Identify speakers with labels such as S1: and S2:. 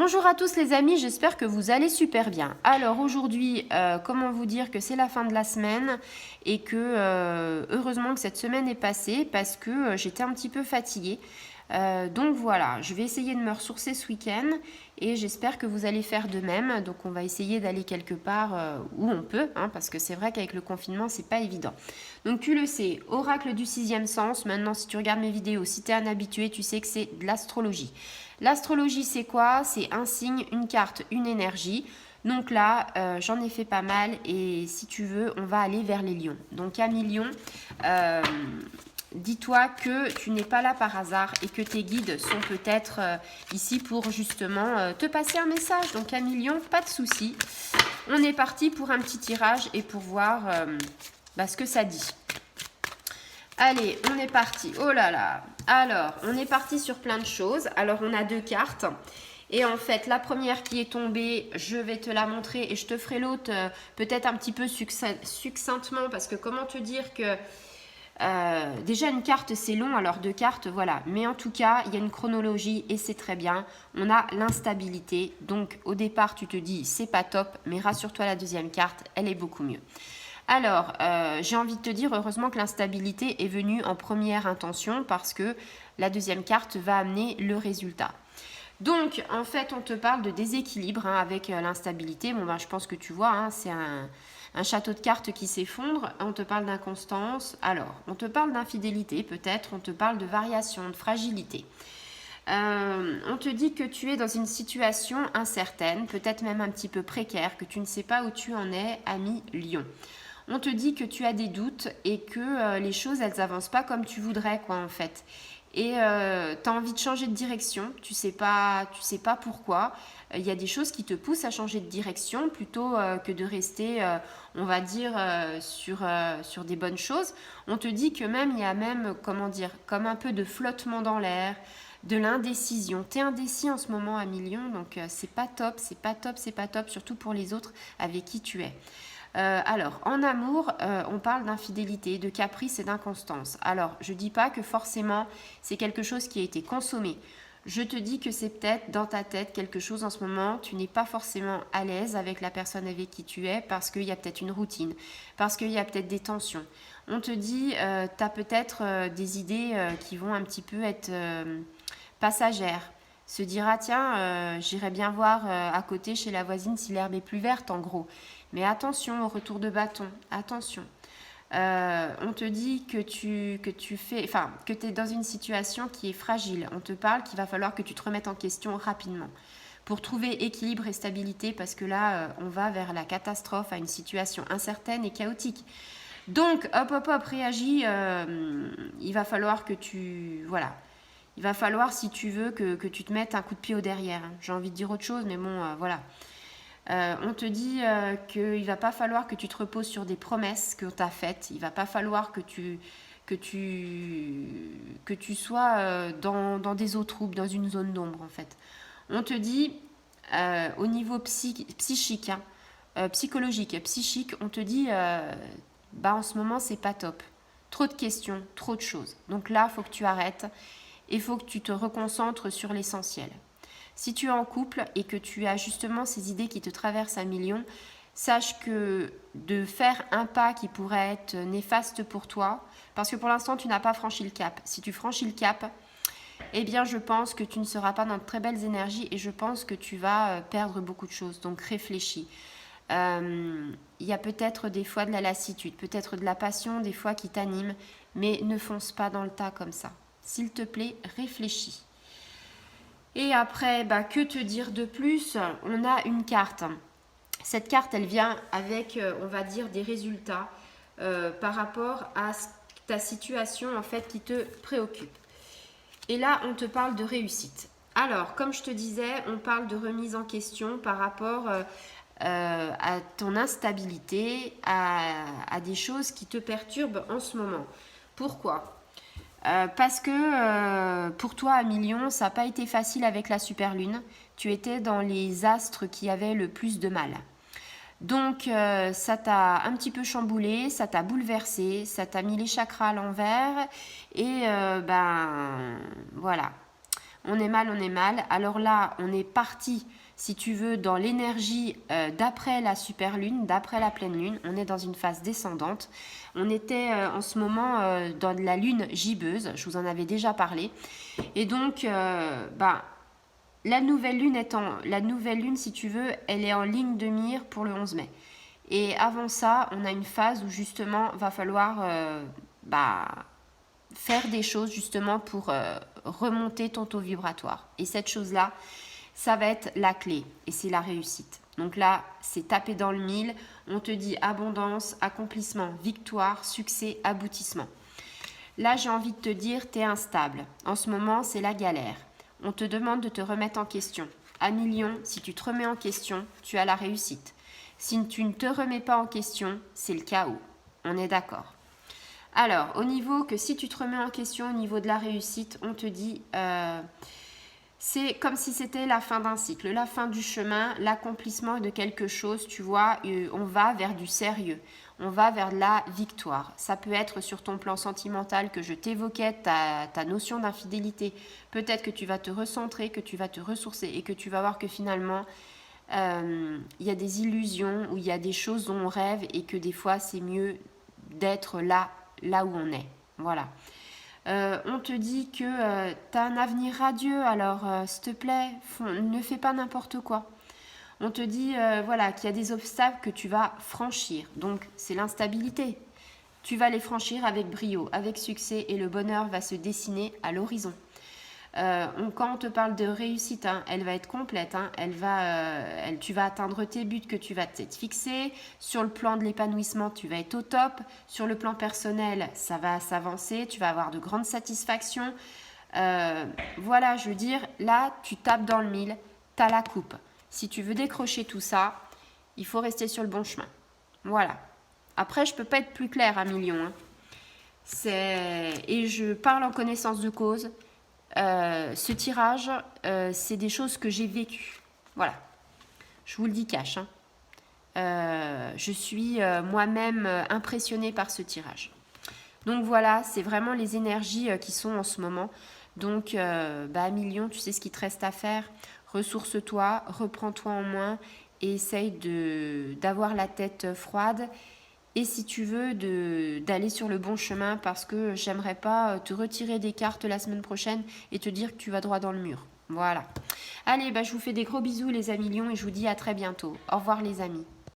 S1: Bonjour à tous les amis, j'espère que vous allez super bien. Alors aujourd'hui, comment vous dire que c'est la fin de la semaine et que heureusement que cette semaine est passée parce que j'étais un petit peu fatiguée. Donc voilà, je vais essayer de me ressourcer ce week-end et j'espère que vous allez faire de même. Donc on va essayer d'aller quelque part où on peut, hein, parce que c'est vrai qu'avec le confinement, c'est pas évident. Donc tu le sais, oracle du sixième sens. Maintenant, si tu regardes mes vidéos, si tu es un habitué, tu sais que c'est de l'astrologie. L'astrologie, c'est quoi? C'est un signe, une carte, une énergie. Donc là, j'en ai fait pas mal et si tu veux, on va aller vers les lions. Donc Camille Lion, dis-toi que tu n'es pas là par hasard et que tes guides sont peut-être ici pour justement te passer un message. Donc Camille Lion, pas de souci. On est parti pour un petit tirage et pour voir ce que ça dit. Allez, on est parti. Oh là là. Alors, on est parti sur plein de choses. Alors, on a deux cartes. Et en fait, la première qui est tombée, je vais te la montrer et je te ferai l'autre peut-être un petit peu succinctement parce que comment te dire que déjà une carte c'est long, alors deux cartes voilà. Mais en tout cas, il y a une chronologie et c'est très bien. On a l'instabilité. Donc, au départ, tu te dis c'est pas top, mais rassure-toi, la deuxième carte, elle est beaucoup mieux. Alors, j'ai envie de te dire, heureusement que l'instabilité est venue en première intention parce que la deuxième carte va amener le résultat. Donc, en fait, on te parle de déséquilibre avec l'instabilité. Bon, je pense que tu vois, hein, c'est un château de cartes qui s'effondre. On te parle d'inconstance. Alors, on te parle d'infidélité peut-être. On te parle de variation, de fragilité. On te dit que tu es dans une situation incertaine, peut-être même un petit peu précaire, que tu ne sais pas où tu en es, ami Lion. On te dit que tu as des doutes et que les choses, elles avancent pas comme tu voudrais, quoi, en fait. Et tu as envie de changer de direction, tu sais pas pourquoi. Il y a des choses qui te poussent à changer de direction plutôt que de rester, on va dire, sur des bonnes choses. On te dit que même, il y a même, comment dire, comme un peu de flottement dans l'air, de l'indécision. Tu es indécis en ce moment à Million, donc c'est pas top, c'est pas top, c'est pas top, surtout pour les autres avec qui tu es. Alors, en amour, on parle d'infidélité, de caprice et d'inconstance. Alors, je ne dis pas que forcément c'est quelque chose qui a été consommé. Je te dis que c'est peut-être dans ta tête quelque chose en ce moment, tu n'es pas forcément à l'aise avec la personne avec qui tu es parce qu'il y a peut-être une routine, parce qu'il y a peut-être des tensions. On te dit, tu as peut-être des idées qui vont un petit peu être passagères. Se dire, ah tiens, j'irai bien voir à côté chez la voisine si l'herbe est plus verte en gros. Mais attention au retour de bâton, attention. On te dit que tu es dans une situation qui est fragile. On te parle qu'il va falloir que tu te remettes en question rapidement pour trouver équilibre et stabilité parce que là, on va vers la catastrophe, à une situation incertaine et chaotique. Donc, hop, réagis. Il va falloir que tu... Voilà. Il va falloir, si tu veux, que tu te mettes un coup de pied au derrière. J'ai envie de dire autre chose, mais bon, voilà. On te dit qu'il ne va pas falloir que tu te reposes sur des promesses que tu as faites. Il ne va pas falloir que tu sois dans des eaux troubles, dans une zone d'ombre en fait. On te dit au niveau psychique, psychologique, psychique, on te dit en ce moment c'est pas top. Trop de questions, trop de choses. Donc là, il faut que tu arrêtes et il faut que tu te reconcentres sur l'essentiel. Si tu es en couple et que tu as justement ces idées qui te traversent à millions, sache que de faire un pas qui pourrait être néfaste pour toi, parce que pour l'instant tu n'as pas franchi le cap. Si tu franchis le cap, eh bien je pense que tu ne seras pas dans de très belles énergies et je pense que tu vas perdre beaucoup de choses. Donc réfléchis. Il y a peut-être des fois de la lassitude, peut-être de la passion des fois qui t'anime, mais ne fonce pas dans le tas comme ça. S'il te plaît, réfléchis. Et après, que te dire de plus? On a une carte. Cette carte, elle vient avec, on va dire, des résultats par rapport à ta situation en fait qui te préoccupe. Et là, on te parle de réussite. Alors, comme je te disais, on parle de remise en question par rapport à ton instabilité, à des choses qui te perturbent en ce moment. Pourquoi ? Parce que pour toi, à Million, ça n'a pas été facile avec la super lune. Tu étais dans les astres qui avaient le plus de mal. Donc, ça t'a un petit peu chamboulé, ça t'a bouleversé, ça t'a mis les chakras à l'envers. Et voilà. on est mal, on est mal. Alors là, on est parti, si tu veux, dans l'énergie d'après la super lune, d'après la pleine lune. On est dans une phase descendante. On était en ce moment dans la lune gibbeuse, je vous en avais déjà parlé. Et donc, la nouvelle lune, si tu veux, elle est en ligne de mire pour le 11 mai. Et avant ça, on a une phase où justement, va falloir faire des choses justement pour remonter ton taux vibratoire. Et cette chose-là, ça va être la clé et c'est la réussite. Donc là, c'est taper dans le mille. On te dit abondance, accomplissement, victoire, succès, aboutissement. Là, j'ai envie de te dire, tu es instable. En ce moment, c'est la galère. On te demande de te remettre en question. À million, si tu te remets en question, tu as la réussite. Si tu ne te remets pas en question, c'est le chaos. On est d'accord. Alors, au niveau que si tu te remets en question, au niveau de la réussite, on te dit, c'est comme si c'était la fin d'un cycle, la fin du chemin, l'accomplissement de quelque chose, tu vois, on va vers du sérieux, on va vers la victoire. Ça peut être sur ton plan sentimental que je t'évoquais, ta notion d'infidélité. Peut-être que tu vas te recentrer, que tu vas te ressourcer et que tu vas voir que finalement, il y a des illusions ou il y a des choses dont on rêve et que des fois, c'est mieux d'être là où on est. Voilà. On te dit que tu as un avenir radieux, alors s'il te plaît, ne fais pas n'importe quoi. On te dit voilà, qu'il y a des obstacles que tu vas franchir. Donc, c'est l'instabilité. Tu vas les franchir avec brio, avec succès et le bonheur va se dessiner à l'horizon. Quand on te parle de réussite, elle va être complète. Tu vas atteindre tes buts que tu vas t'être fixé. Sur le plan de l'épanouissement, tu vas être au top. Sur le plan personnel, ça va s'avancer. Tu vas avoir de grandes satisfactions. Voilà, je veux dire, là, tu tapes dans le mille. Tu as la coupe. Si tu veux décrocher tout ça, il faut rester sur le bon chemin. Voilà. Après, je ne peux pas être plus claire à million. Et je parle en connaissance de cause. Ce tirage, c'est des choses que j'ai vécues. Voilà. Je vous le dis cash. Je suis moi-même impressionnée par ce tirage. Donc voilà, c'est vraiment les énergies qui sont en ce moment. Donc, à million, tu sais ce qu'il te reste à faire. Ressource-toi, reprends-toi en main et essaye d'avoir la tête froide. Et si tu veux, d'aller sur le bon chemin parce que j'aimerais pas te retirer des cartes la semaine prochaine et te dire que tu vas droit dans le mur. Voilà. Allez, je vous fais des gros bisous les amis lions et je vous dis à très bientôt. Au revoir les amis.